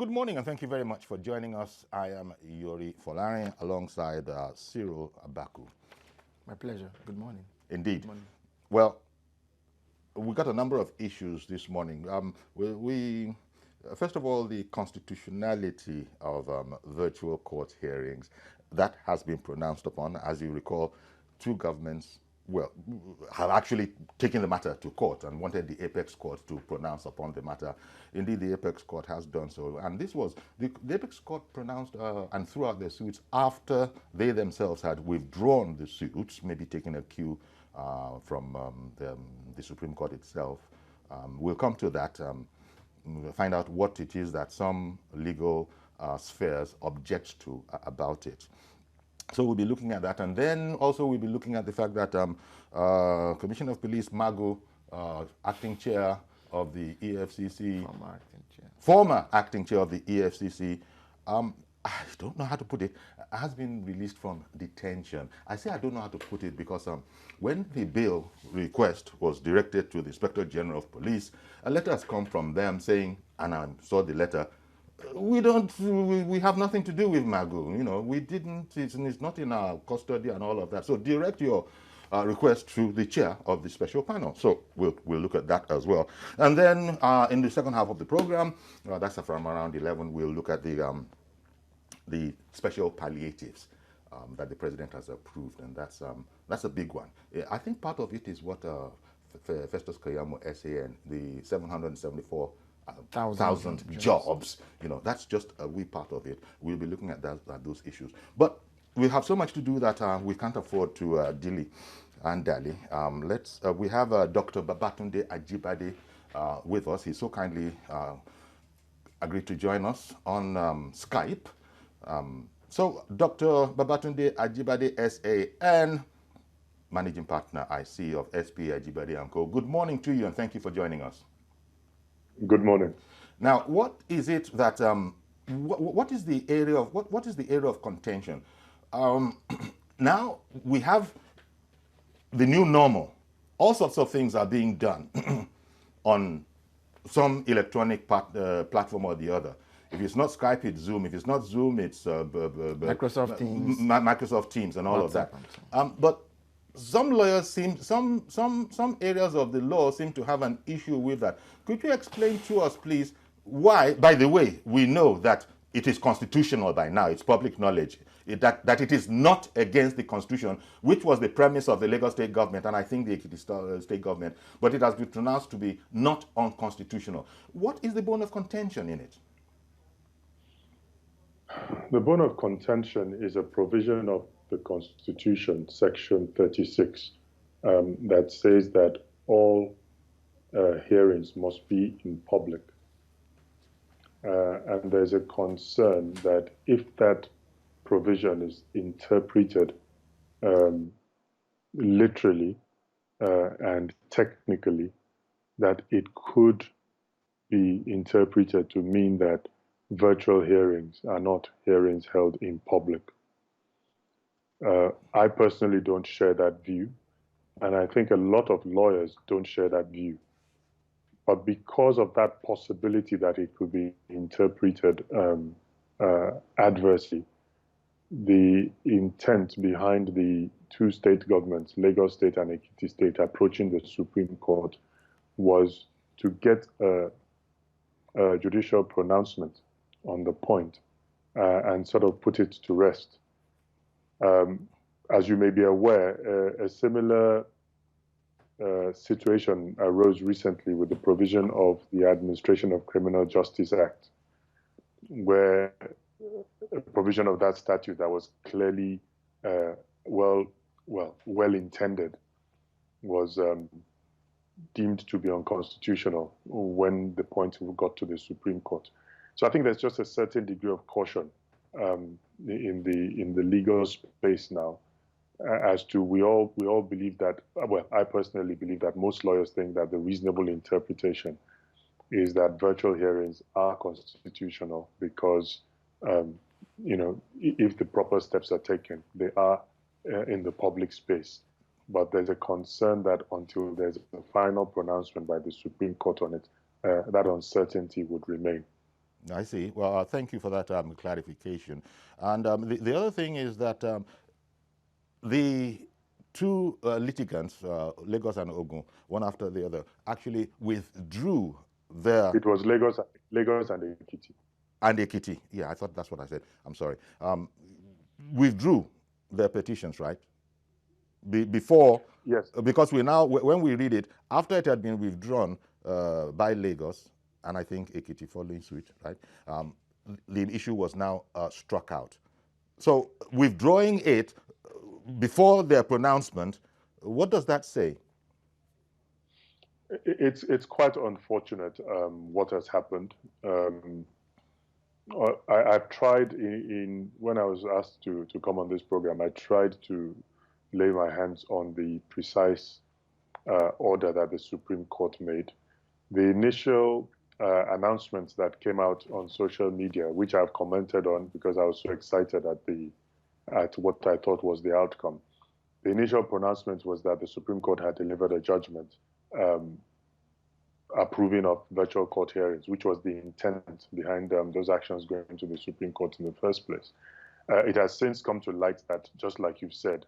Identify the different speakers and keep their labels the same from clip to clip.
Speaker 1: Good morning, and thank you very much for joining us. I am Yori Folari alongside Cyril Abaku.
Speaker 2: My pleasure. Good morning.
Speaker 1: Indeed.
Speaker 2: Good morning.
Speaker 1: Well, we got a number of issues this morning. First of all, the constitutionality of virtual court hearings, that has been pronounced upon. As you recall, two governments, well, have actually taken the matter to court and wanted the apex court to pronounce upon the matter. Indeed, the apex court has done so. And this was, the apex court pronounced and threw out their suits after they themselves had withdrawn the suits, maybe taking a cue from the Supreme Court itself. We'll come to that, find out what it is that some legal spheres object to about it. So we'll be looking at that, and then also we'll be looking at the fact that Commissioner of Police Magu, acting chair of the EFCC, former acting chair of the EFCC, I don't know how to put it, has been released from detention. I say I don't know how to put it because when the bail request was directed to the Inspector General of Police, a letter has come from them saying, and I saw the letter, we have nothing to do with Magu. You know, we didn't, it's not in our custody and all of that. So direct your request to the chair of the special panel. So we'll look at that as well. And then in the second half of the program, that's from around 11, we'll look at the special palliatives that the president has approved, and that's a big one. I think part of it is what Festus Keyamo SAN, the 774,000 jobs, you know, that's just a wee part of it. We'll be looking at those issues. But we have so much to do that we can't afford to dilly and dally. We have Dr. Babatunde Ajibade with us. He so kindly agreed to join us on Skype. So Dr. Babatunde Ajibade SAN, Managing Partner, IC of SP Ajibade & Co. Good morning to you, and thank you for joining us.
Speaker 3: Good morning.
Speaker 1: Now, what is it that what is the area of contention? Now we have the new normal. All sorts of things are being done on some electronic platform or the other. If it's not Skype, it's Zoom. If it's not Zoom, it's
Speaker 2: Microsoft Teams.
Speaker 1: Microsoft Teams and all of that. But some lawyers some areas of the law seem to have an issue with that. Could you explain to us, please, why? By the way, we know that it is constitutional by now. It's public knowledge that it is not against the Constitution, which was the premise of the Lagos state government, and I think the Ekiti state government. But it has been pronounced to be not unconstitutional. What is the bone of contention in it?
Speaker 3: The bone of contention is a provision of the Constitution, Section 36, that says that all hearings must be in public. And there's a concern that if that provision is interpreted literally and technically, that it could be interpreted to mean that virtual hearings are not hearings held in public. I personally don't share that view, and I think a lot of lawyers don't share that view. But because of that possibility that it could be interpreted adversely, the intent behind the two state governments, Lagos State and Ekiti State, approaching the Supreme Court was to get a judicial pronouncement on the point and sort of put it to rest. As you may be aware, a similar situation arose recently with the provision of the Administration of Criminal Justice Act, where a provision of that statute that was clearly well intended was deemed to be unconstitutional when the point got to the Supreme Court. So I think there's just a certain degree of caution in the legal space now, as to we all believe that. Well, I personally believe that most lawyers think that the reasonable interpretation is that virtual hearings are constitutional because you know, if the proper steps are taken, they are in the public space. But there's a concern that until there's a final pronouncement by the Supreme Court on it, that uncertainty would remain.
Speaker 1: I see. Well, thank you for that clarification. And the other thing is that the two litigants, Lagos and Ogun, one after the other, actually withdrew their...
Speaker 3: It was Lagos and Ekiti.
Speaker 1: And Ekiti. Yeah, I thought that's what I said. I'm sorry. Withdrew their petitions, right? Before...
Speaker 3: Yes.
Speaker 1: Because we now, when we read it, after it had been withdrawn by Lagos, and I think Ekiti following suit, right? The issue was now struck out. So withdrawing it before their pronouncement, what does that say?
Speaker 3: It's quite unfortunate what has happened. I've tried when I was asked to come on this program, I tried to lay my hands on the precise order that the Supreme Court made. The initial announcements that came out on social media, which I've commented on because I was so excited at what I thought was the outcome. The initial pronouncement was that the Supreme Court had delivered a judgment approving of virtual court hearings, which was the intent behind those actions going to the Supreme Court in the first place. It has since come to light that, just like you've said,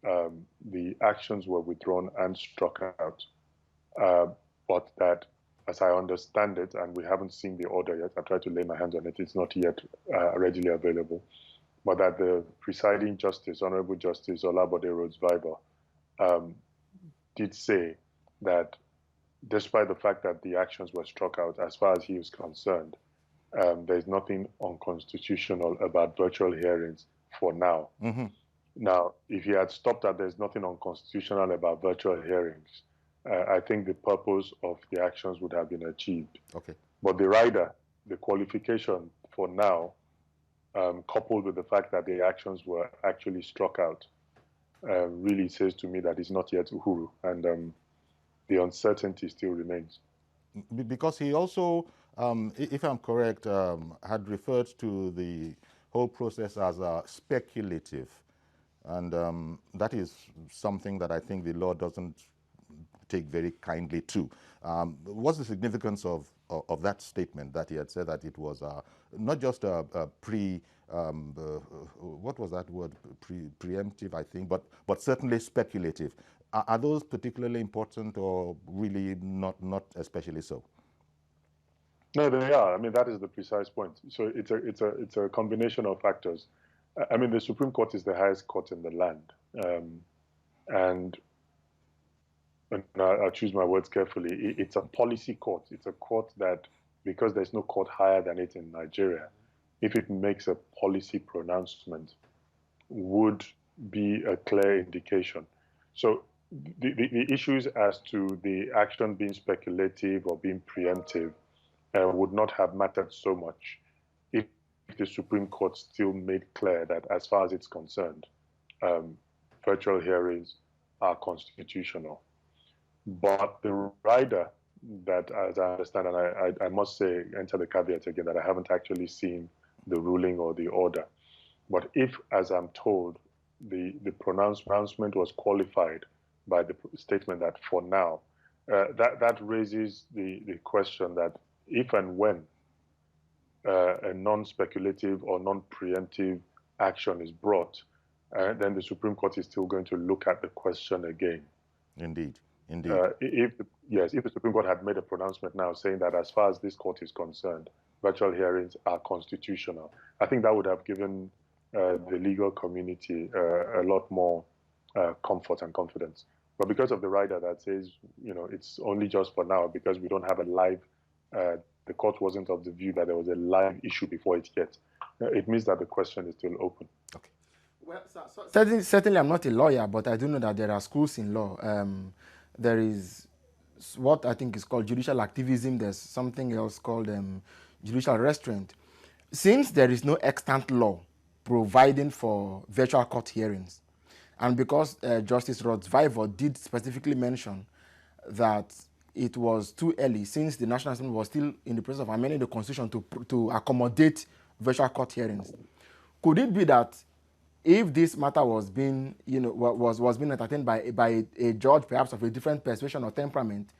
Speaker 3: the actions were withdrawn and struck out, but that, as I understand it, and we haven't seen the order yet, I've tried to lay my hands on it, it's not yet readily available, but that the presiding justice, Honorable Justice Olabode Rhodes-Viber, did say that despite the fact that the actions were struck out, as far as he was concerned, there's nothing unconstitutional about virtual hearings for now.
Speaker 1: Mm-hmm.
Speaker 3: Now, if he had stopped at there's nothing unconstitutional about virtual hearings, I think the purpose of the actions would have been achieved.
Speaker 1: Okay.
Speaker 3: But the rider, the qualification for now, coupled with the fact that the actions were actually struck out, really says to me that it's not yet Uhuru, and the uncertainty still remains.
Speaker 1: Because he also, if I'm correct, had referred to the whole process as speculative. And that is something that I think the law doesn't take very kindly to. What's the significance of that statement that he had said that it was not just a what was that word? Preemptive, I think, but certainly speculative. Are those particularly important or really not especially so?
Speaker 3: No, they are. I mean, that is the precise point. So it's a combination of factors. I mean, the Supreme Court is the highest court in the land. And I'll choose my words carefully. It's a policy court. It's a court that, because there's no court higher than it in Nigeria, if it makes a policy pronouncement, would be a clear indication. So the issues as to the action being speculative or being preemptive would not have mattered so much if the Supreme Court still made clear that, as far as it's concerned, virtual hearings are constitutional. But the rider that, as I understand, and I must say, enter the caveat again, that I haven't actually seen the ruling or the order. But if, as I'm told, the pronouncement was qualified by the statement that for now, that raises the question that if and when a non-speculative or non-preemptive action is brought, then the Supreme Court is still going to look at the question again.
Speaker 1: Indeed, indeed.
Speaker 3: If the Supreme Court had made a pronouncement now saying that as far as this court is concerned, virtual hearings are constitutional, I think that would have given the legal community a lot more comfort and confidence. But because of the rider that says, it's only just for now because we don't have a live, the court wasn't of the view that there was a live issue before it yet. It means that the question is still open.
Speaker 1: Okay.
Speaker 2: Well, certainly I'm not a lawyer, but I do know that there are schools in law. There is what I think is called judicial activism. There's something else called judicial restraint. Since there is no extant law providing for virtual court hearings, and because Justice Rhodes-Viber did specifically mention that it was too early, since the National Assembly was still in the process of amending the Constitution to accommodate virtual court hearings, could it be that if this matter was being, was being entertained by a judge, perhaps of a different persuasion or temperament,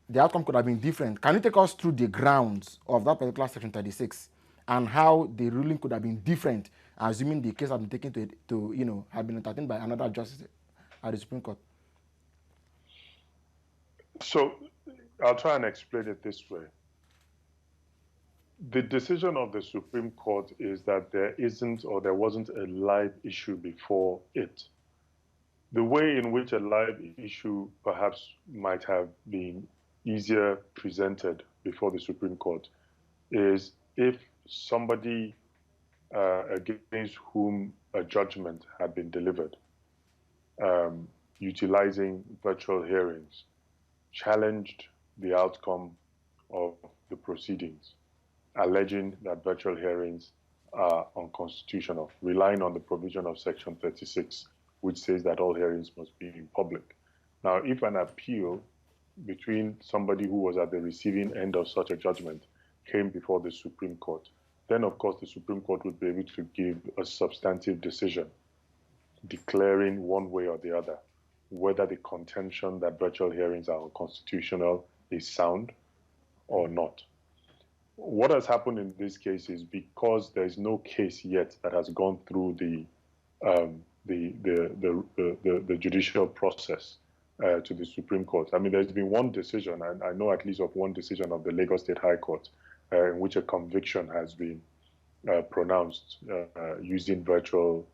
Speaker 2: the outcome could have been different. Can you take us through the grounds of that particular Section 36 and how the ruling could have been different, assuming the case had been taken to have been entertained by another justice at the Supreme Court?
Speaker 3: So I'll try and explain it this way. The decision of the Supreme Court is that there isn't or there wasn't a live issue before it. The way in which a live issue perhaps might have been easier presented before the Supreme Court is if somebody against whom a judgment had been delivered, utilizing virtual hearings, challenged the outcome of the proceedings, alleging that virtual hearings are unconstitutional, relying on the provision of Section 36, which says that all hearings must be in public. Now, if an appeal between somebody who was at the receiving end of such a judgment came before the Supreme Court, then of course the Supreme Court would be able to give a substantive decision declaring one way or the other whether the contention that virtual hearings are unconstitutional is sound or not. What has happened in this case is because there is no case yet that has gone through the judicial process to the Supreme Court. I mean, there's been one decision, and I know at least of one decision of the Lagos State High Court in which a conviction has been pronounced using virtual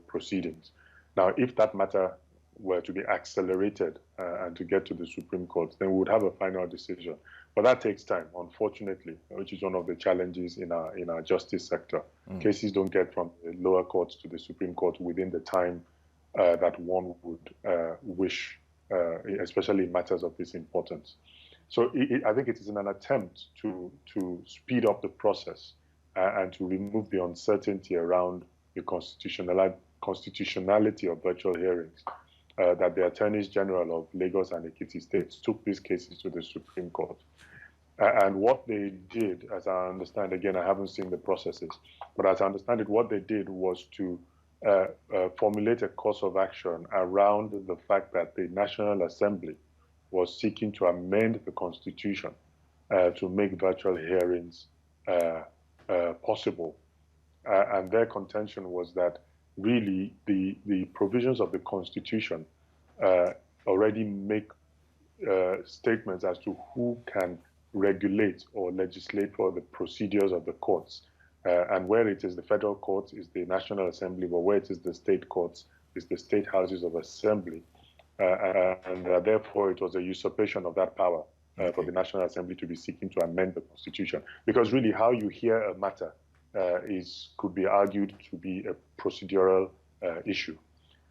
Speaker 3: proceedings. Now, if that matter were to be accelerated and to get to the Supreme Court, then we would have a final decision. But that takes time, unfortunately, which is one of the challenges in our justice sector. Cases don't get from the lower courts to the Supreme Court within the time that one would wish, especially in matters of this importance. So I think it is in an attempt to speed up the process and to remove the uncertainty around the constitutionality of virtual hearings that the Attorneys General of Lagos and Ekiti states took these cases to the Supreme Court. And what they did, as I understand, again, I haven't seen the processes, but as I understand it, what they did was to formulate a course of action around the fact that the National Assembly was seeking to amend the Constitution to make virtual hearings possible. And their contention was that really the provisions of the Constitution already make statements as to who can regulate or legislate for the procedures of the courts. And where it is the federal courts is the National Assembly, but where it is the state courts is the state houses of assembly. And therefore it was a usurpation of that power for the National Assembly to be seeking to amend the Constitution. Because really how you hear a matter could be argued to be a procedural issue.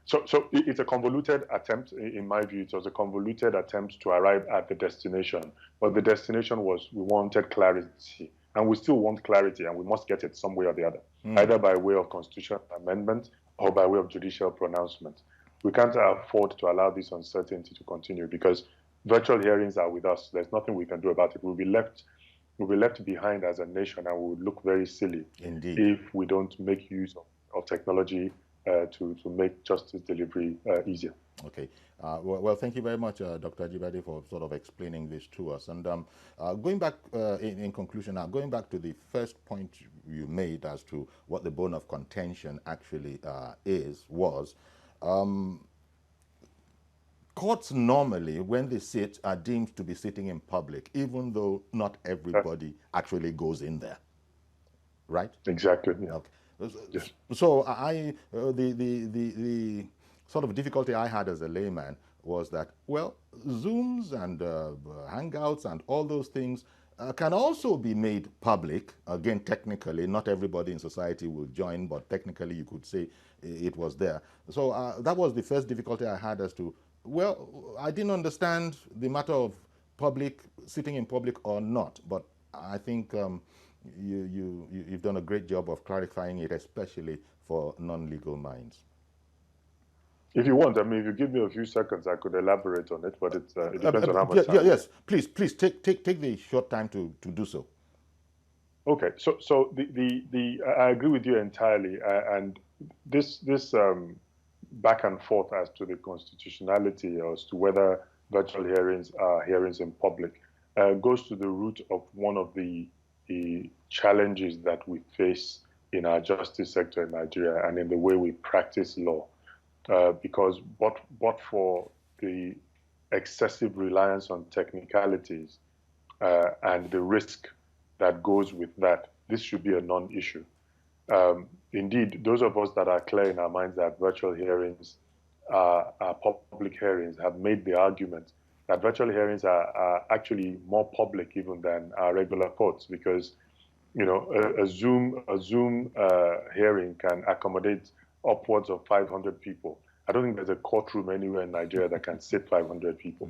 Speaker 3: So it's a convoluted attempt, in my view. It was a convoluted attempt to arrive at the destination. But the destination was we wanted clarity. And we still want clarity, and we must get it some way or the other, either by way of constitutional amendment or by way of judicial pronouncement. We can't afford to allow this uncertainty to continue because virtual hearings are with us. There's nothing we can do about it. We'll be left behind as a nation, and we would look very silly if we don't make use of technology to make justice delivery easier.
Speaker 1: Okay. Well, thank you very much, Dr. Ajibade, for sort of explaining this to us. And going back, in conclusion now, going back to the first point you made as to what the bone of contention actually was, courts normally, when they sit, are deemed to be sitting in public, even though not everybody actually goes in there, right?
Speaker 3: Exactly. Yeah.
Speaker 1: Okay.
Speaker 3: Yes.
Speaker 1: So the sort of difficulty I had as a layman was that, well, Zooms and Hangouts and all those things can also be made public. Again, technically, not everybody in society will join, but technically you could say it was there. So that was the first difficulty I had as to, well, I didn't understand the matter of sitting in public or not, but I think you've done a great job of clarifying it, especially for non-legal minds.
Speaker 3: If you want, I mean, if you give me a few seconds, I could elaborate on it, but it depends on how much time.
Speaker 1: Yes, please take the short time to do so.
Speaker 3: Okay, so I agree with you entirely, and this back and forth as to the constitutionality or as to whether virtual hearings are hearings in public, goes to the root of one of the challenges that we face in our justice sector in Nigeria and in the way we practice law. Because but for the excessive reliance on technicalities and the risk that goes with that, this should be a non-issue. Indeed, those of us that are clear in our minds that virtual hearings are public hearings have made the argument that virtual hearings are actually more public even than our regular courts, because a Zoom hearing can accommodate upwards of 500 people. I don't think there's a courtroom anywhere in Nigeria that can sit 500 people.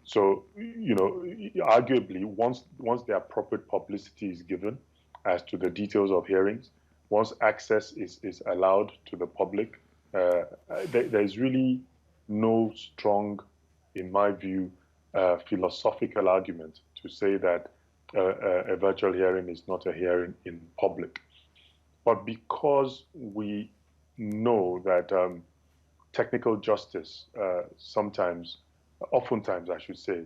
Speaker 3: So, arguably, once the appropriate publicity is given as to the details of hearings, once access is allowed to the public, there's really no strong, in my view, philosophical argument to say that a virtual hearing is not a hearing in public. But because we know that technical justice oftentimes I should say,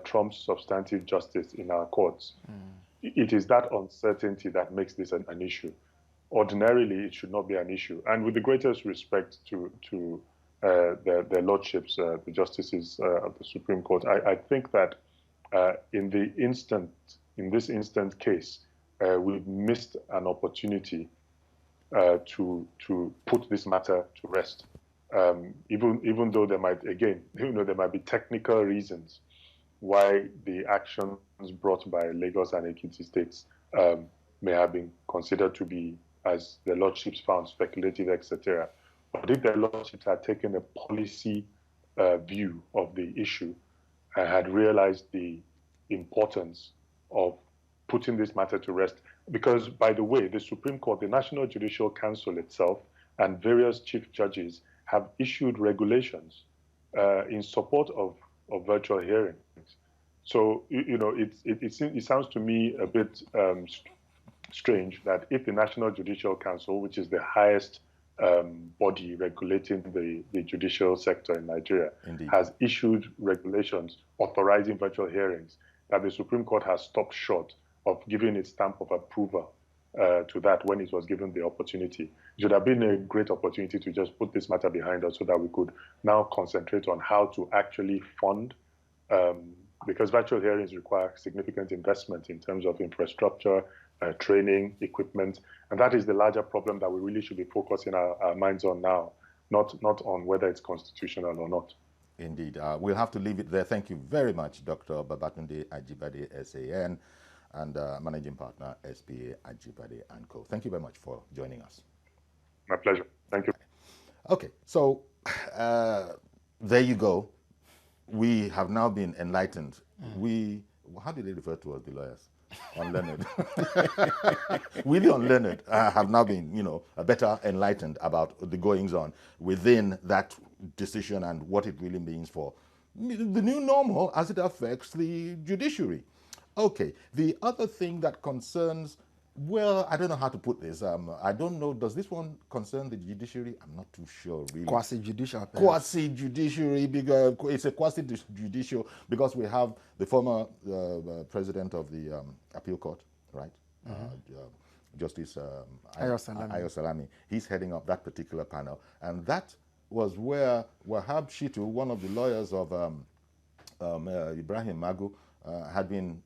Speaker 3: trumps substantive justice in our courts, it is that uncertainty that makes this an issue. Ordinarily, it should not be an issue. And with the greatest respect to their lordships, the justices of the Supreme Court, I think that in this instant case, we've missed an opportunity to put this matter to rest. Even though there might be technical reasons why the actions brought by Lagos and Ekiti states may have been considered to be, as the lordships found, speculative, etc. But if the lordships had taken a policy view of the issue and had realized the importance of putting this matter to rest, because, by the way, the Supreme Court, the National Judicial Council itself, and various chief judges have issued regulations in support of virtual hearings. So, it sounds to me a bit strange that if the National Judicial Council, which is the highest body regulating the judicial sector in Nigeria,
Speaker 1: Indeed,
Speaker 3: has issued regulations authorizing virtual hearings, that the Supreme Court has stopped short of giving its stamp of approval to that when it was given the opportunity. It should have been a great opportunity to just put this matter behind us so that we could now concentrate on how to actually fund, because virtual hearings require significant investment in terms of infrastructure, training, equipment, and that is the larger problem that we really should be focusing our minds on now, not on whether it's constitutional or not.
Speaker 1: Indeed. We'll have to leave it there. Thank you very much, Dr. Babatunde Ajibade, SAN, and Managing Partner, SPA Ajibade & Co. Thank you very much for joining us.
Speaker 3: My pleasure. Thank you.
Speaker 1: Okay, so there you go. We have now been enlightened. How do they refer to us, the lawyers? Unlearned. We, the unlearned, have now been, better enlightened about the goings on within that decision and what it really means for the new normal as it affects the judiciary. Okay, the other thing that concerns, well, I don't know how to put this. I don't know, does this one concern the judiciary? I'm not too sure, really.
Speaker 2: Quasi-judicial.
Speaker 1: Quasi-judiciary, because it's a quasi-judicial, because we have the former president of the appeal court, right? Justice Ayo Salami. He's heading up that particular panel. And that was where Wahab Shitu, one of the lawyers of Ibrahim Magu, had been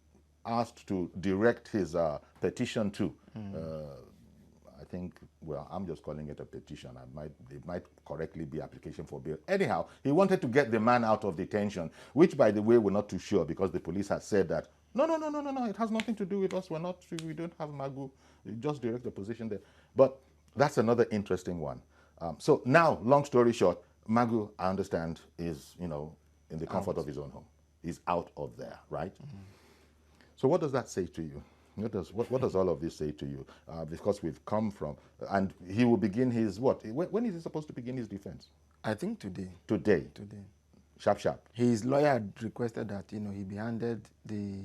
Speaker 1: asked to direct his petition to. I think, well, I'm just calling it a petition. It might correctly be application for bail. Anyhow, he wanted to get the man out of detention, which, by the way, we're not too sure, because the police had said that, no, it has nothing to do with us. We don't have Magu. You just direct the position there. But that's another interesting one. So now, long story short, Magu, I understand, is, in the comfort of his own home. He's out of there, right? So what does that say to you? What does all of this say to you? Because we've come from, and he will begin his what? When is he supposed to begin his defense?
Speaker 2: I think today.
Speaker 1: Today?
Speaker 2: Today.
Speaker 1: Sharp.
Speaker 2: His lawyer had requested that, he be handed the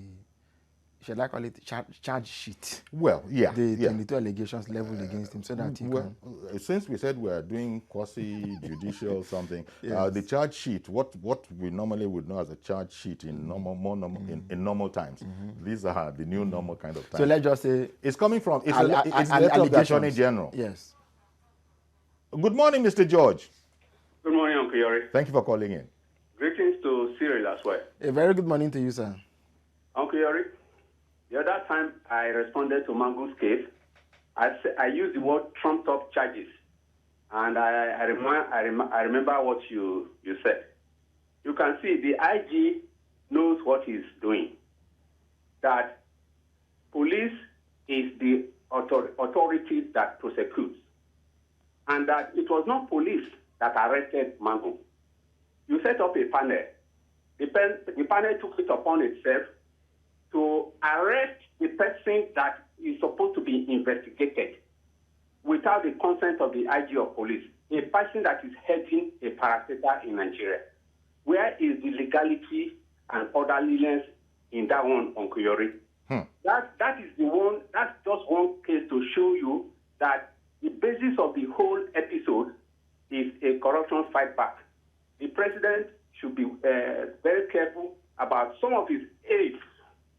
Speaker 2: should I call it charge sheet?
Speaker 1: Well, yeah.
Speaker 2: The
Speaker 1: yeah.
Speaker 2: 22 allegations leveled against him so that he can...
Speaker 1: Since we said we're doing quasi-judicial something,
Speaker 2: Yes.
Speaker 1: the charge sheet, what we normally would know as a charge sheet in in normal times, these are the new normal kind of times.
Speaker 2: So let's just say...
Speaker 1: It's coming from, it's the letter of the Attorney General.
Speaker 2: Yes.
Speaker 1: Good morning, Mr. George.
Speaker 4: Good morning, Uncle Yori.
Speaker 1: Thank you for calling in.
Speaker 4: Greetings to Cyril as well.
Speaker 2: A very good morning to you, sir.
Speaker 4: Uncle Yori, the other time I responded to Mango's case, I used the word trumped up charges. And I remember what you said. You can see the IG knows what he's doing. That police is the authority that prosecutes. And that it was not police that arrested Mango. You set up a panel. The panel took it upon itself to arrest the person that is supposed to be investigated without the consent of the IG of police, a person that is heading a parastatal in Nigeria. Where is the legality and orderliness in that one, Uncle Yori? That is the one, that's just one case to show you that the basis of the whole episode is a corruption fight back. The president should be very careful about some of his aides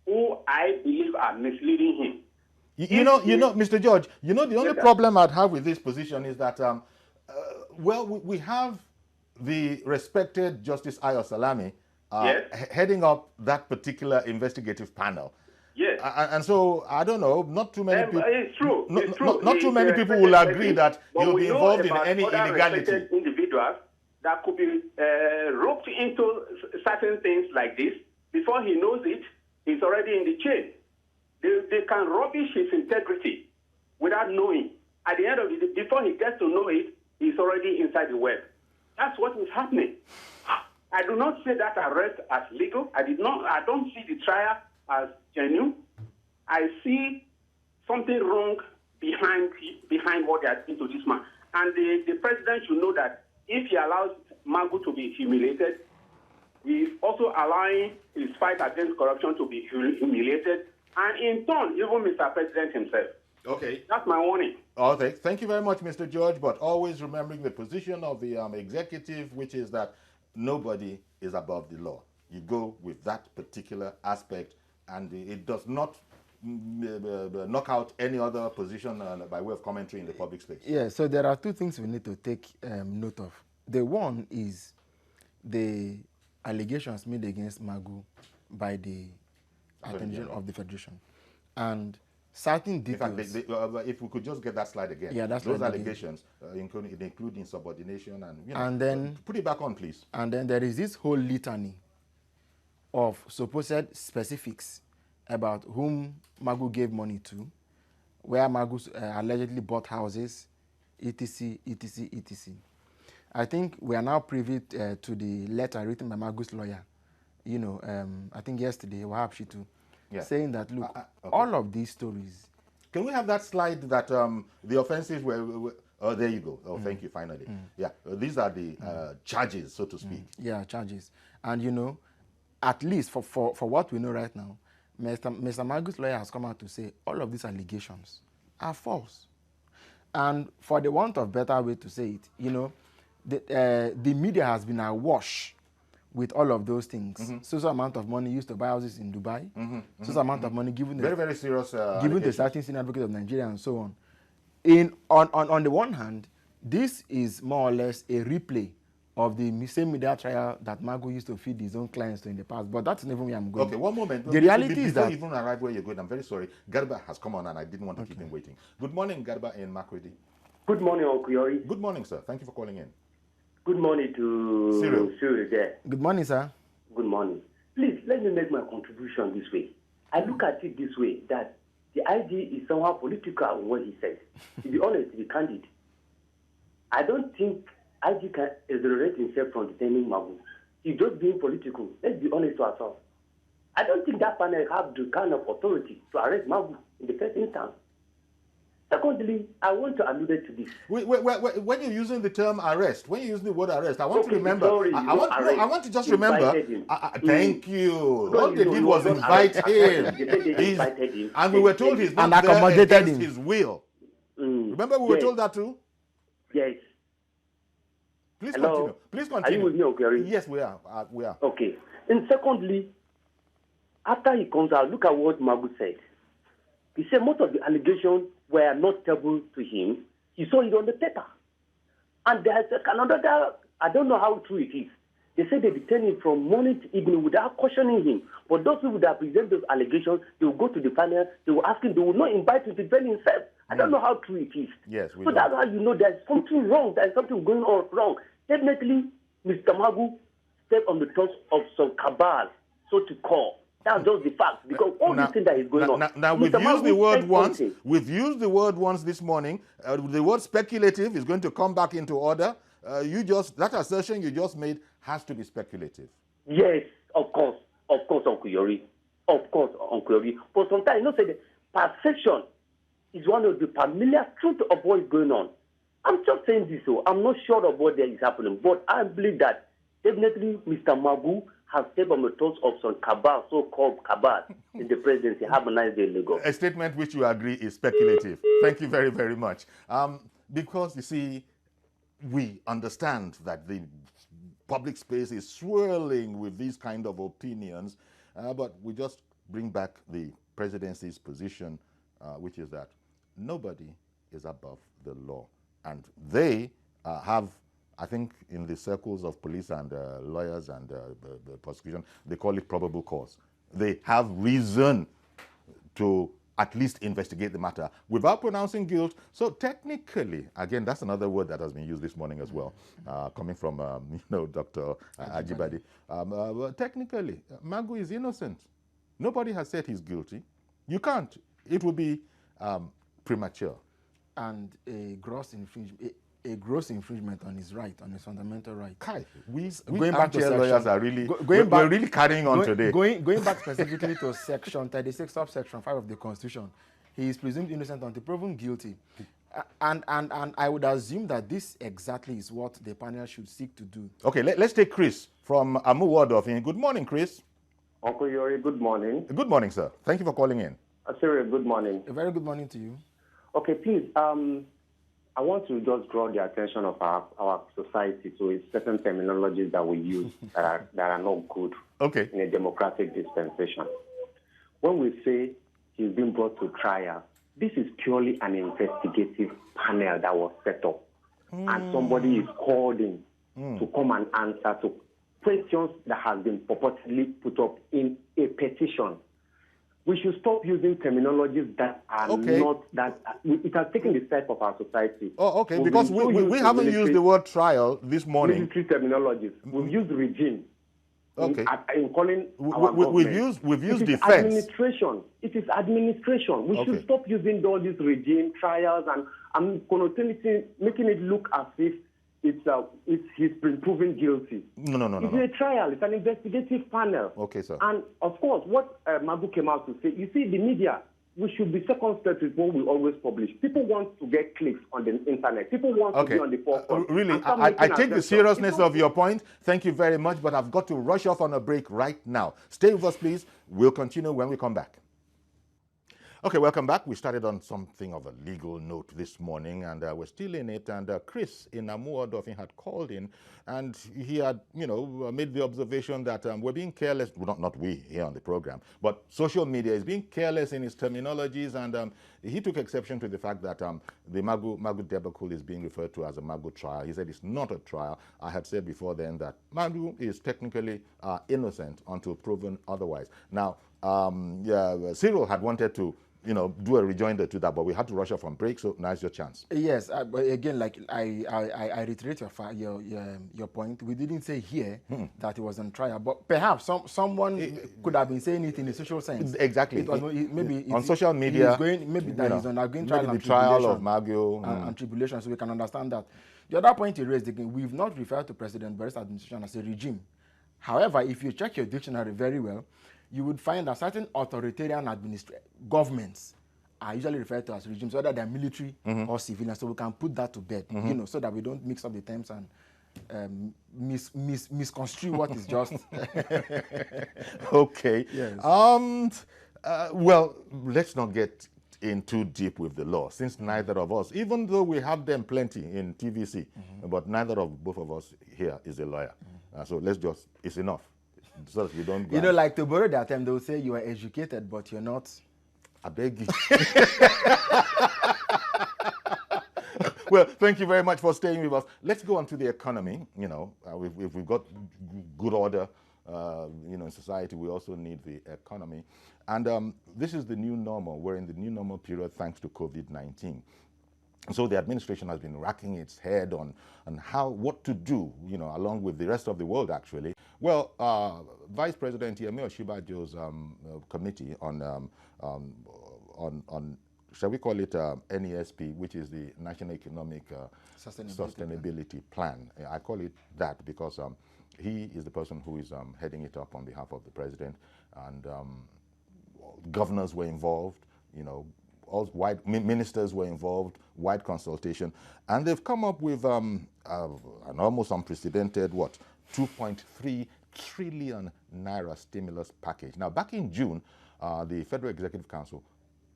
Speaker 4: who I believe are misleading him.
Speaker 1: You know, Mr. George, the only problem I'd have with this position is that, we have the respected Justice Ayo Salami heading up that particular investigative panel.
Speaker 4: Yes.
Speaker 1: And so, I don't know, not too many people...
Speaker 4: It's true.
Speaker 1: Not too many people will agree that he'll be involved in any illegality.
Speaker 4: Individuals that could be roped into certain things like this, before he knows it, he's already in the chain. They can rubbish his integrity without knowing. At the end of the day, before he gets to know it, he's already inside the web. That's what is happening. I do not say that arrest as legal. I don't see the trial as genuine. I see something wrong behind what they are doing to this man. And the president should know that if he allows Mango to be humiliated, he is also allowing his fight against corruption to be humiliated, and in turn, even Mr. President himself.
Speaker 1: Okay.
Speaker 4: That's my warning.
Speaker 1: Okay. Thank you very much, Mr. George, but always remembering the position of the executive, which is that nobody is above the law. You go with that particular aspect, and it does not knock out any other position by way of commentary in the public space.
Speaker 2: Yeah, so there are two things we need to take note of. The one is the allegations made against Magu by the attention of the Federation. And certain details...
Speaker 1: In fact, if we could just get that slide again.
Speaker 2: Yeah, that's
Speaker 1: those allegations, include insubordination and...
Speaker 2: and then...
Speaker 1: put it back on, please.
Speaker 2: And then there is this whole litany of supposed specifics about whom Magu gave money to, where Magu allegedly bought houses, etc., etc., etc. I think we are now privy to the letter written by Magu's lawyer, I think yesterday, Wahab Shitu, saying that, look, okay, all of these stories...
Speaker 1: Can we have that slide that the offenses were oh, there you go. Oh, thank you, finally. Yeah, these are the charges, so to speak.
Speaker 2: Yeah, charges. And, at least for what we know right now, Mr. Magu's lawyer has come out to say all of these allegations are false. And for the want of better way to say it, the media has been awash with all of those things. So amount of money used to buy houses in Dubai. So amount of money given
Speaker 1: very serious
Speaker 2: given the certain senior advocate of Nigeria and so on. On the one hand, this is more or less a replay of the same media trial that Magu used to feed his own clients to in the past. But that's never where I'm going.
Speaker 1: Okay, one moment.
Speaker 2: The reality is that...
Speaker 1: Before you even arrive where you're going, I'm very sorry. Garba has come on and I didn't want to keep him waiting. Good morning, Garba in Makurdi.
Speaker 5: Good morning, Uncle Yori.
Speaker 1: Good morning, sir. Thank you for calling in.
Speaker 5: Good morning to Cyril there.
Speaker 2: Good morning, sir.
Speaker 5: Good morning. Please, let me make my contribution this way. I look at it this way, that the IG is somehow political in what he says. To be honest, to be candid, I don't think IG can exonerate himself from detaining Magu. He's just being political. Let's be honest to ourselves. I don't think that panel have the kind of authority to arrest Magu in the first instance. Secondly, I want to allude to this.
Speaker 1: When you're using the term arrest, when you're using the word arrest, I want to remember.
Speaker 5: Sorry,
Speaker 1: I want to just remember. Thank you.
Speaker 5: No,
Speaker 1: All they did was invite him.
Speaker 5: Invited him.
Speaker 1: And we were told he's not there against his will. Remember, we were told that too?
Speaker 5: Yes.
Speaker 1: Please
Speaker 5: Hello?
Speaker 1: continue. Please continue.
Speaker 5: Are you with me, Okeri?
Speaker 1: Yes, we are.
Speaker 5: Okay. And secondly, after he comes out, look at what Magu said. He said most of the allegations were not tabled to him. He saw it on the paper. And there's another guy, I don't know how true it is. They said they detain him from morning to evening without questioning him. But those people that present those allegations, they will go to the panel, they will ask him, they will not invite him to defend himself. I don't know how true it is.
Speaker 1: Yes, we
Speaker 5: So that's how you know there's something wrong, there's something going on wrong. Definitely, Mr. Magu stepped on the toes of some cabal, so to call. That's just the fact, because all this thing that is going on.
Speaker 1: Now we've used the word once. We've used the word once this morning. The word speculative is going to come back into order. That assertion you just made has to be speculative.
Speaker 5: Yes, of course, Uncle Yori. Of course, Uncle Yori. But sometimes, say the perception is one of the familiar truth of what is going on. I'm just saying this, so I'm not sure of what there is happening, but I believe that definitely Mr. Magu has stepped on the toes of some cabal, so-called cabal, in the presidency. Have a nice day, Lagos.
Speaker 1: A statement which you agree is speculative. Thank you very, very much. Because, you see, we understand that the public space is swirling with these kind of opinions, but we just bring back the presidency's position, which is that nobody is above the law. And they have, I think, in the circles of police and lawyers and the prosecution, they call it probable cause. They have reason to at least investigate the matter without pronouncing guilt. So technically, again, that's another word that has been used this morning as well, coming from, Dr. Ajibade. Technically, Magu is innocent. Nobody has said he's guilty. You can't. It would be premature. And
Speaker 2: a gross infringement on his right, on his fundamental right.
Speaker 1: Kai, we lawyers are really, we're really carrying on today.
Speaker 2: Going back specifically to section 36, subsection 5 of the Constitution, he is presumed innocent until proven guilty. And I would assume that this exactly is what the panel should seek to do.
Speaker 1: Okay, let's take Chris from Amu Wardorf. Good morning, Chris.
Speaker 6: Uncle Yori, good morning.
Speaker 1: Good morning, sir. Thank you for calling in.
Speaker 6: Sir, good morning.
Speaker 2: A very good morning to you.
Speaker 6: Okay, please, I want to just draw the attention of our society to certain terminologies that we use that are not good in a democratic dispensation. When we say he's been brought to trial, this is purely an investigative panel that was set up. And somebody is called in to come and answer to questions that have been purportedly put up in a petition. We should stop using terminologies that are not that. It has taken the step of our society.
Speaker 1: Oh, okay. Because we haven't used the word trial this morning.
Speaker 6: Military terminologies. We've used regime.
Speaker 1: Okay.
Speaker 6: In calling our government.
Speaker 1: We've used defense.
Speaker 6: Administration. It is administration. We should stop using all these regime trials and connotating, making it look as if he's been proven guilty.
Speaker 1: No.
Speaker 6: It's a trial. It's an investigative panel.
Speaker 1: Okay, sir.
Speaker 6: And of course, what Magu came out to say, you see, the media, we should be circumspect with what we always publish. People want to get clicks on the internet. People want to be on the forefront.
Speaker 1: Really, I take the seriousness of your point. Thank you very much, but I've got to rush off on a break right now. Stay with us, please. We'll continue when we come back. Okay, welcome back. We started on something of a legal note this morning, and we're still in it. And Chris in Amu Wardorf had called in, and he had, made the observation that we're being careless. Well, not we here on the program, but social media is being careless in its terminologies, and he took exception to the fact that the Magu debacle is being referred to as a Magu trial. He said it's not a trial. I had said before then that Magu is technically innocent until proven otherwise. Now, Cyril had wanted to do a rejoinder to that, but we had to rush off on break, so now's your chance.
Speaker 2: Yes, but again, like I reiterate your point. We didn't say here that it was on trial, but perhaps someone could have been saying it in a social sense.
Speaker 1: Exactly.
Speaker 2: Maybe
Speaker 1: on social media,
Speaker 2: that he's undergoing trial and
Speaker 1: the trial of Magu
Speaker 2: and tribulation, so we can understand that. The other point he raised again, we've not referred to President Buhari's administration as a regime. However, if you check your dictionary very well, you would find that certain authoritarian governments are usually referred to as regimes, whether they're military or civilian. So we can put that to bed, you know, so that we don't mix up the terms and misconstrue what is just.
Speaker 1: Okay.
Speaker 2: Yes.
Speaker 1: Well, let's not get in too deep with the law, since neither of us, even though we have them plenty in TVC, but neither of both of us here is a lawyer. So let's just, it's enough. So that you don't.
Speaker 2: You know, like to borrow that term, they'll say you are educated, but you're not.
Speaker 1: I beg you. Well, thank you very much for staying with us. Let's go on to the economy. You know, if we've got good order, you know, in society, we also need the economy. And this is the new normal. We're in the new normal period thanks to COVID-19. So the administration has been racking its head on what to do, you know, along with the rest of the world, actually. Well, Vice President Yemi Osinbajo's committee on, shall we call it NESP, which is the National Economic Sustainability Plan. I call it that because he is the person who is heading it up on behalf of the president, and governors were involved, you know, all ministers were involved, wide consultation, and they've come up with an almost unprecedented, 2.3 trillion naira stimulus package. Now, back in June, the Federal Executive Council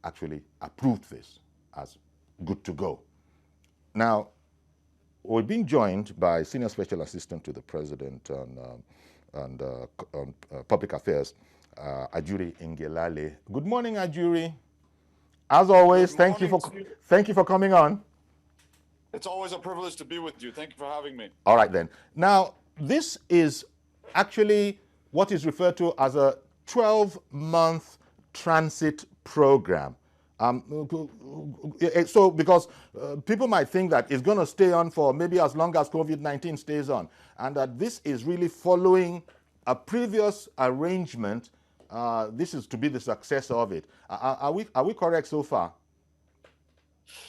Speaker 1: actually approved this as good to go. Now, we're being joined by Senior Special Assistant to the President on Public Affairs, Ajuri Ngelale. Good morning, Ajuri. As always, thank you for coming on.
Speaker 7: It's always a privilege to be with you. Thank you for having me.
Speaker 1: All right, then. Now, this is actually what is referred to as a 12-month transit program. So because people might think that it's going to stay on for maybe as long as COVID-19 stays on, and that this is really following a previous arrangement. This is to be the successor of it. Are we correct so far?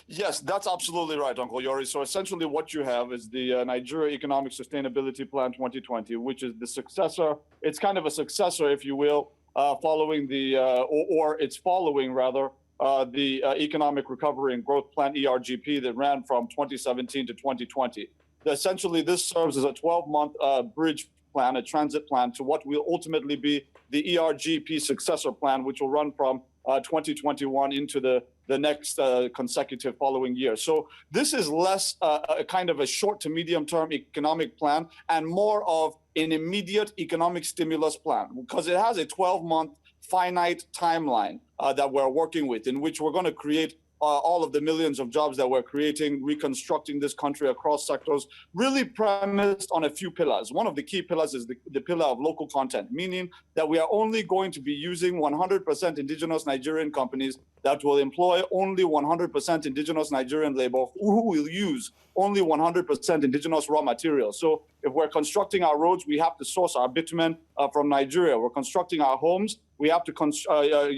Speaker 7: Yes, that's absolutely right, Uncle Yori. So essentially what you have is the Nigeria Economic Sustainability Plan 2020, which is the successor. It's kind of a successor, if you will, following the, or it's following rather, the Economic Recovery and Growth Plan, ERGP, that ran from 2017 to 2020. Essentially, this serves as a 12-month bridge plan, a transit plan, to what will ultimately be the ERGP successor plan, which will run from 2021 into the next consecutive following year. So this is less a kind of a short to medium term economic plan and more of an immediate economic stimulus plan, because it has a 12-month finite timeline that we're working with, in which we're going to create all of the millions of jobs that we're creating, reconstructing this country across sectors, really premised on a few pillars. One of the key pillars is the pillar of local content, meaning that we are only going to be using 100% indigenous Nigerian companies that will employ only 100% indigenous Nigerian labor, who will use only 100% indigenous raw materials. So if we're constructing our roads, we have to source our bitumen from Nigeria. We're constructing our homes, we have to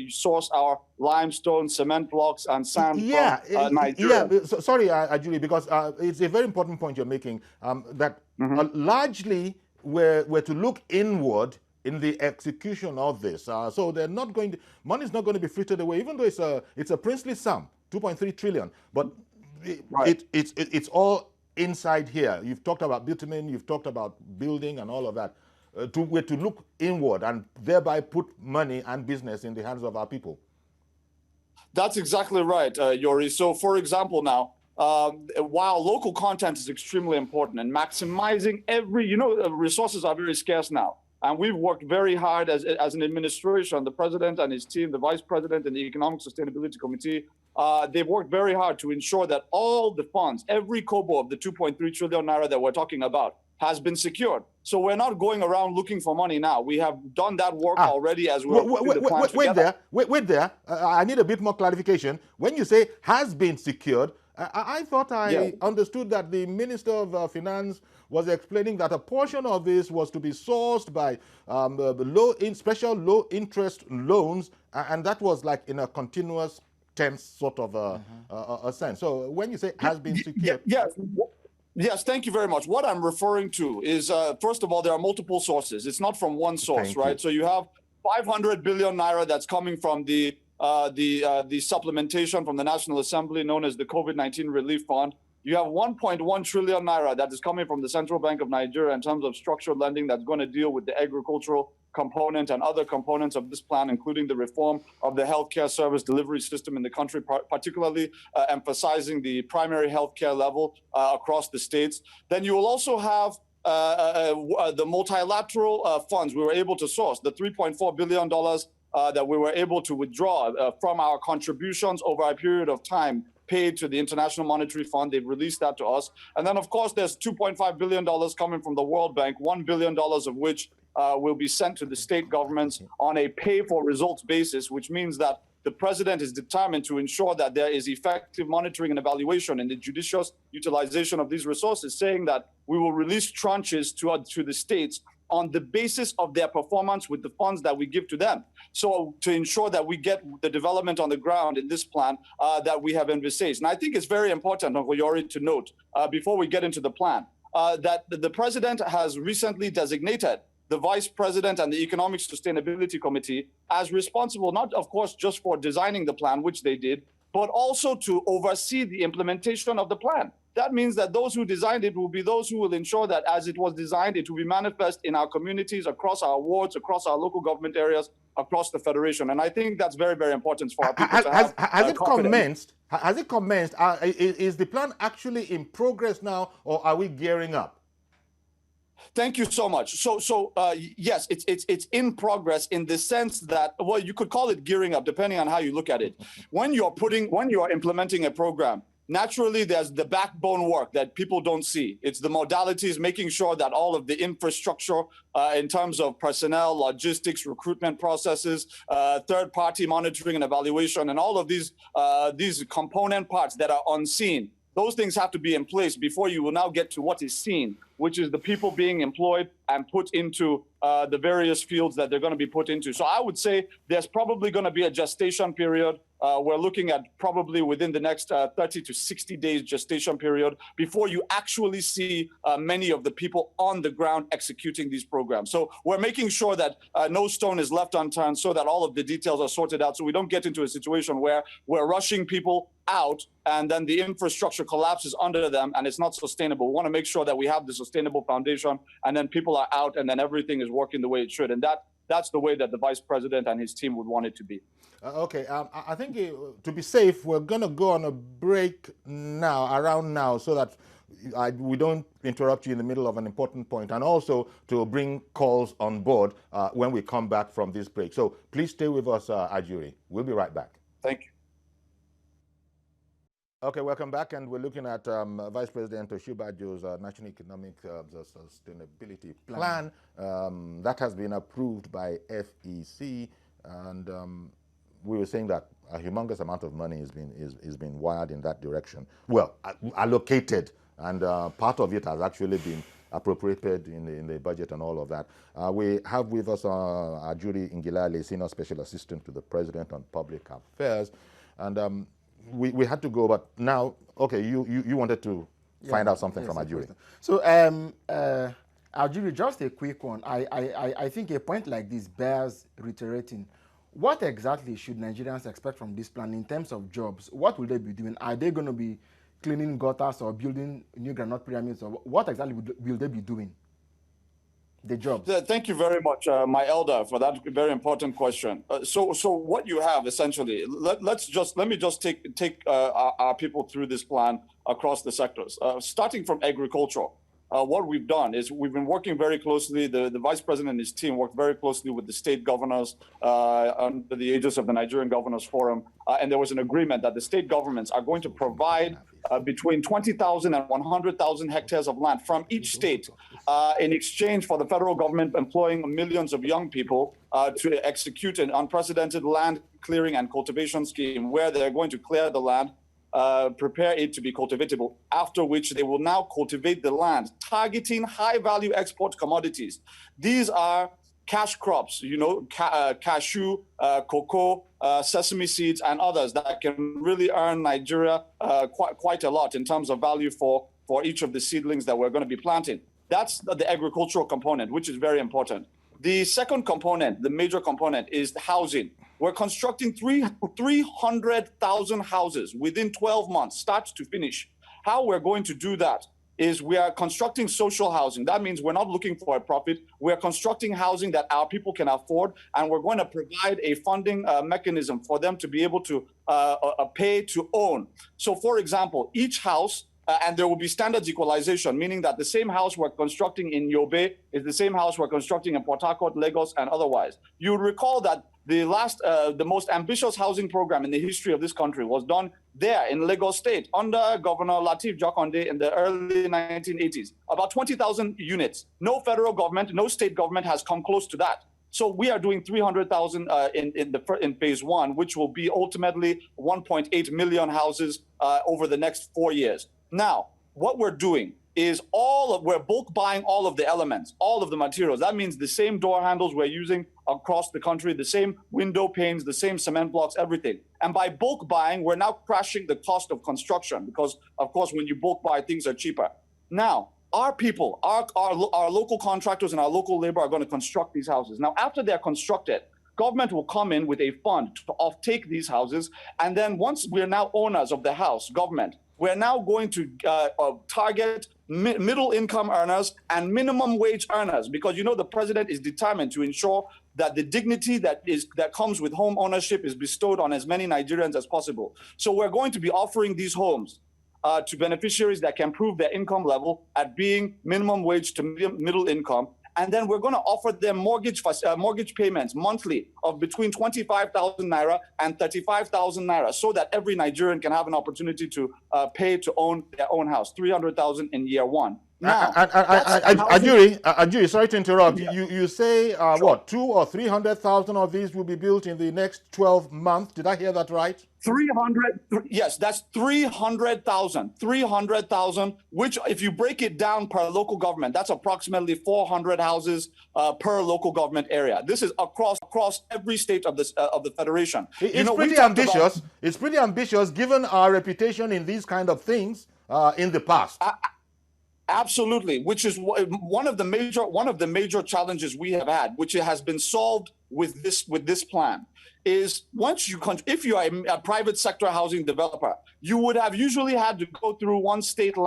Speaker 7: source our limestone, cement blocks, and sand from Nigeria.
Speaker 1: Yeah, sorry, Ajuri, because it's a very important point you're making, that largely we're to look inward in the execution of this. So they're not going to, money is not going to be frittered away, even though it's a princely sum, 2.3 trillion, but it's all inside here. You've talked about bitumen, you've talked about building and all of that. We're to look inward and thereby put money and business in the hands of our people.
Speaker 7: That's exactly right, Yori. So for example now, while local content is extremely important and maximizing resources are very scarce now. And we've worked very hard as an administration, the president and his team, the vice president and the Economic Sustainability Committee, they've worked very hard to ensure that all the funds, every kobo of the 2.3 trillion naira that we're talking about, has been secured. So we're not going around looking for money now. We have done that work already as we're putting the plan together.
Speaker 1: Wait there. I need a bit more clarification. When you say has been secured, I thought I understood that the Minister of Finance was explaining that a portion of this was to be sourced by special low-interest loans, and that was like in a continuous tense sort of a sense. So when you say has been secured...
Speaker 7: Yes, thank you very much. What I'm referring to is, first of all, there are multiple sources. It's not from one source, right? So you have 500 billion naira that's coming from the the supplementation from the National Assembly known as the COVID-19 Relief Fund. You have 1.1 trillion naira that is coming from the Central Bank of Nigeria in terms of structured lending that's going to deal with the agricultural component and other components of this plan, including the reform of the healthcare service delivery system in the country, particularly emphasizing the primary healthcare level across the states. Then you will also have the multilateral funds we were able to source, the $3.4 billion that we were able to withdraw from our contributions over a period of time paid to the International Monetary Fund. They've released that to us. And then, of course, there's $2.5 billion coming from the World Bank, $1 billion of which will be sent to the state governments on a pay-for-results basis, which means that the president is determined to ensure that there is effective monitoring and evaluation in the judicious utilization of these resources, saying that we will release tranches to the states on the basis of their performance with the funds that we give to them. So to ensure that we get the development on the ground in this plan that we have envisaged. And I think it's very important, Uncle Yori, to note before we get into the plan that the president has recently designated the vice president and the Economic Sustainability Committee as responsible, not, of course, just for designing the plan, which they did, but also to oversee the implementation of the plan. That means that those who designed it will be those who will ensure that as it was designed, it will be manifest in our communities, across our wards, across our local government areas, across the federation. And I think that's very, very important for our people to have
Speaker 1: Has it commenced? Has it commenced? Is the plan actually in progress now, or are we gearing up?
Speaker 7: Thank you so much. So yes, it's in progress in the sense that, well, you could call it gearing up, depending on how you look at it. When you are implementing a program, naturally, there's the backbone work that people don't see. It's the modalities, making sure that all of the infrastructure in terms of personnel, logistics, recruitment processes, third-party monitoring and evaluation, and all of these component parts that are unseen, those things have to be in place before you will now get to what is seen, which is the people being employed and put into the various fields that they're going to be put into. So I would say there's probably going to be a gestation period. We're looking at probably within the next 30 to 60 days gestation period before you actually see many of the people on the ground executing these programs. So we're making sure that no stone is left unturned so that all of the details are sorted out so we don't get into a situation where we're rushing people out and then the infrastructure collapses under them and it's not sustainable. We want to make sure that we have the sustainable foundation and then people are out and then everything is working the way it should. And that's the way that the vice president and his team would want it to be.
Speaker 1: Okay, I think to be safe, we're going to go on a break now, around now, so that we don't interrupt you in the middle of an important point, and also to bring calls on board when we come back from this break. So please stay with us, Ajuri. We'll be right back.
Speaker 7: Thank you.
Speaker 1: Okay, welcome back, and we're looking at Vice President Oshibajo's National Economic Sustainability Plan that has been approved by FEC, and we were saying that a humongous amount of money is being wired in that direction. Well, allocated, and part of it has actually been appropriated in the budget and all of that. We have with us Ajuri Ngilale, Senior Special Assistant to the President on Public Affairs, and we had to go, but now, okay, you wanted to find out something from Ajuri.
Speaker 2: So, Ajuri, just a quick one. I think a point like this bears reiterating. What exactly should Nigerians expect from this plan in terms of jobs? What will they be doing? Are they going to be cleaning gutters or building new granite pyramids? Or what exactly will they be doing? The jobs.
Speaker 7: Thank you very much, my elder, for that very important question. So what you have essentially, let me just take our people through this plan across the sectors, starting from agriculture. What we've done is we've been working very closely. The vice president and his team worked very closely with the state governors under the aegis of the Nigerian Governors Forum. And there was an agreement that the state governments are going to provide between 20,000 and 100,000 hectares of land from each state in exchange for the federal government employing millions of young people to execute an unprecedented land clearing and cultivation scheme where they're going to clear the land, prepare it to be cultivatable, after which they will now cultivate the land, targeting high-value export commodities. These are cash crops, cashew, cocoa, sesame seeds, and others that can really earn Nigeria quite a lot in terms of value for each of the seedlings that we're going to be planting. That's the agricultural component, which is very important. The second component, the major component, is the housing. We're constructing 300,000 houses within 12 months, start to finish. How we're going to do that is we are constructing social housing. That means we're not looking for a profit. We're constructing housing that our people can afford, and we're going to provide a funding mechanism for them to be able to pay to own. So, for example, each house, and there will be standards equalization, meaning that the same house we're constructing in Yobe is the same house we're constructing in Port Harcourt, Lagos, and otherwise. You would recall that the most ambitious housing program in the history of this country was done there in Lagos State under Governor Lateef Jakonde in the early 1980s. About 20,000 units. No federal government, no state government has come close to that. So we are doing 300,000 in phase one, which will be ultimately 1.8 million houses over the next 4 years. Now, what we're doing is we're bulk buying all of the elements, all of the materials. That means the same door handles we're using across the country, the same window panes, the same cement blocks, everything. And by bulk buying, we're now crashing the cost of construction because, of course, when you bulk buy, things are cheaper. Now, our people, our local contractors and our local labor are going to construct these houses. Now, after they're constructed, government will come in with a fund to offtake these houses. And then once we're now owners of the house, government, we're now going to target middle income earners and minimum wage earners, because the president is determined to ensure that the dignity that comes with home ownership is bestowed on as many Nigerians as possible. So we're going to be offering these homes to beneficiaries that can prove their income level at being minimum wage to middle income. And then we're going to offer them mortgage payments monthly of between 25,000 naira and 35,000 naira, so that every Nigerian can have an opportunity to pay to own their own house, 300,000 in year one. Now,
Speaker 1: Ajuri, sorry to interrupt.
Speaker 7: Yeah.
Speaker 1: You say
Speaker 7: Sure.
Speaker 1: what, 200,000 or 300,000 of these will be built in the next 12 months? Did I hear that right?
Speaker 7: 300, yes, that's 300,000, which if you break it down per local government, that's approximately 400 houses per local government area. This is across every state of the federation.
Speaker 1: It's pretty ambitious. It's pretty ambitious given our reputation in these kind of things in the past.
Speaker 7: Absolutely, which is one of the major challenges we have had, which has been solved with this plan, is if you are a private sector housing developer, you would have usually had to go through one state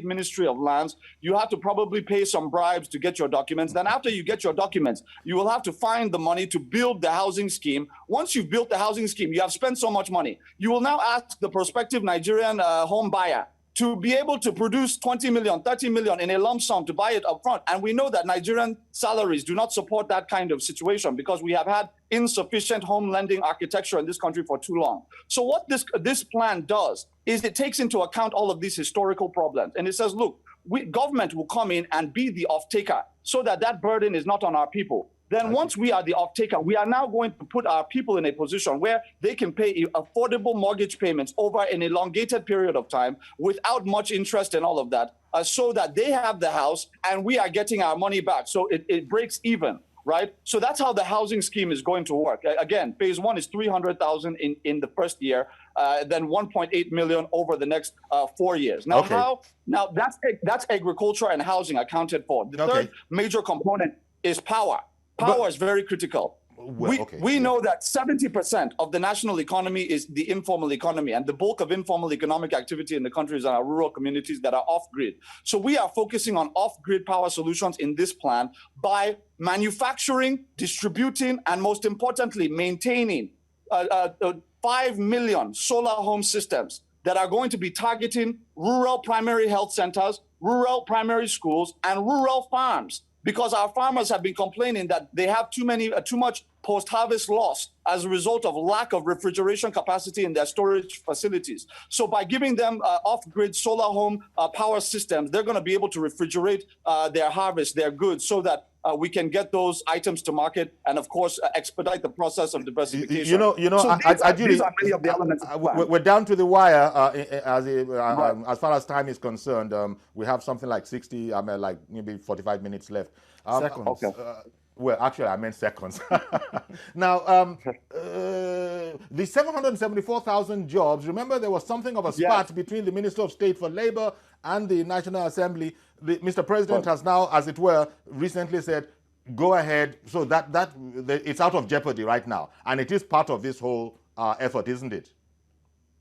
Speaker 7: ministry of lands. You have to probably pay some bribes to get your documents. Then after you get your documents, you will have to find the money to build the housing scheme. Once you've built the housing scheme, you have spent so much money. You will now ask the prospective Nigerian home buyer to be able to produce 20 million, 30 million in a lump sum to buy it up front. And we know that Nigerian salaries do not support that kind of situation because we have had insufficient home lending architecture in this country for too long. So what this plan does is it takes into account all of these historical problems. And it says, look, government will come in and be the off-taker so that burden is not on our people. Then once we are the off-taker, we are now going to put our people in a position where they can pay affordable mortgage payments over an elongated period of time without much interest and all of that, so that they have the house and we are getting our money back. So it breaks even, right? So that's how the housing scheme is going to work. Again, phase one is 300,000 in the first year, then 1.8 million over the next 4 years. Now, Now that's agriculture and housing accounted for. The third major component is power. Power is very critical. We know that 70% of the national economy is the informal economy, and the bulk of informal economic activity in the country is in our rural communities that are off-grid. So we are focusing on off-grid power solutions in this plan by manufacturing, distributing, and most importantly, maintaining 5 million solar home systems that are going to be targeting rural primary health centers, rural primary schools, and rural farms. Because our farmers have been complaining that they have too much post-harvest loss as a result of lack of refrigeration capacity in their storage facilities. So by giving them off-grid solar home power systems, they're going to be able to refrigerate their harvest, their goods, so that we can get those items to market and, of course, expedite the process of diversification.
Speaker 1: These are many of the elements. We're down to the wire as far as time is concerned. We have something like maybe 45 minutes left.
Speaker 2: Seconds.
Speaker 1: Well, actually, I meant seconds. Now, the 774,000 jobs, remember there was something of a spat between the Minister of State for Labor and the National Assembly. Mr. President has now, as it were, recently said, go ahead. So it's out of jeopardy right now, and it is part of this whole effort, isn't it?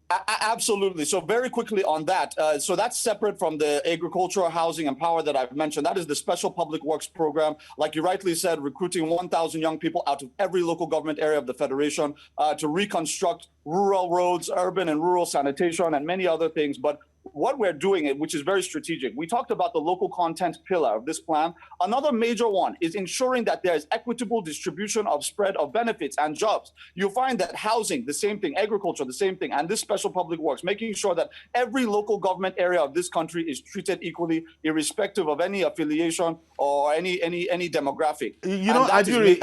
Speaker 7: Absolutely. So very quickly on that. So that's separate from the agricultural, housing, and power that I've mentioned. That is the Special Public Works Program. Like you rightly said, recruiting 1,000 young people out of every local government area of the Federation to reconstruct rural roads, urban and rural sanitation, and many other things. But what we're doing, which is very strategic, we talked about the local content pillar of this plan. Another major one is ensuring that there is equitable distribution of spread of benefits and jobs. You'll find that housing, the same thing, agriculture, the same thing, and this special public works, making sure that every local government area of this country is treated equally, irrespective of any affiliation or any demographic.
Speaker 1: You know, Ajuri,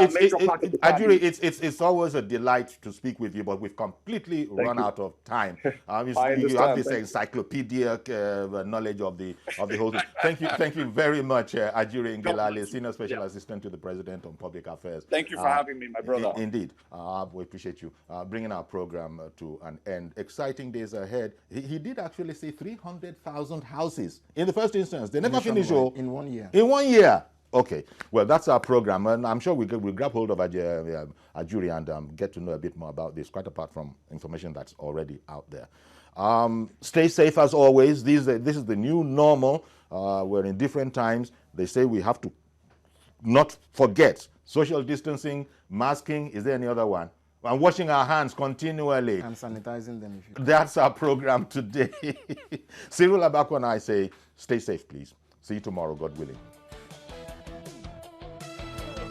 Speaker 1: it's always a delight to speak with you, but we've completely run out of time. You have this encyclopedia knowledge of the whole thing. Thank you very much, Ajuri Ngelale, Senior Special Assistant to the President on Public Affairs.
Speaker 7: Thank you for having me, my brother.
Speaker 1: Indeed, we appreciate you bringing our program to an end. Exciting days ahead. He did actually say 300,000 houses in the first instance. They never finished
Speaker 2: in 1 year.
Speaker 1: In 1 year. Okay, well, that's our program, and I'm sure we'll grab hold of Ajuri and get to know a bit more about this, quite apart from information that's already out there. Stay safe as always. This is the new normal. We're in different times. They say we have to not forget social distancing, masking. Is there any other one? And washing our hands continually.
Speaker 2: And sanitizing them. If you
Speaker 1: That's our program today. Cyril Abako and I say, stay safe, please. See you tomorrow, God willing.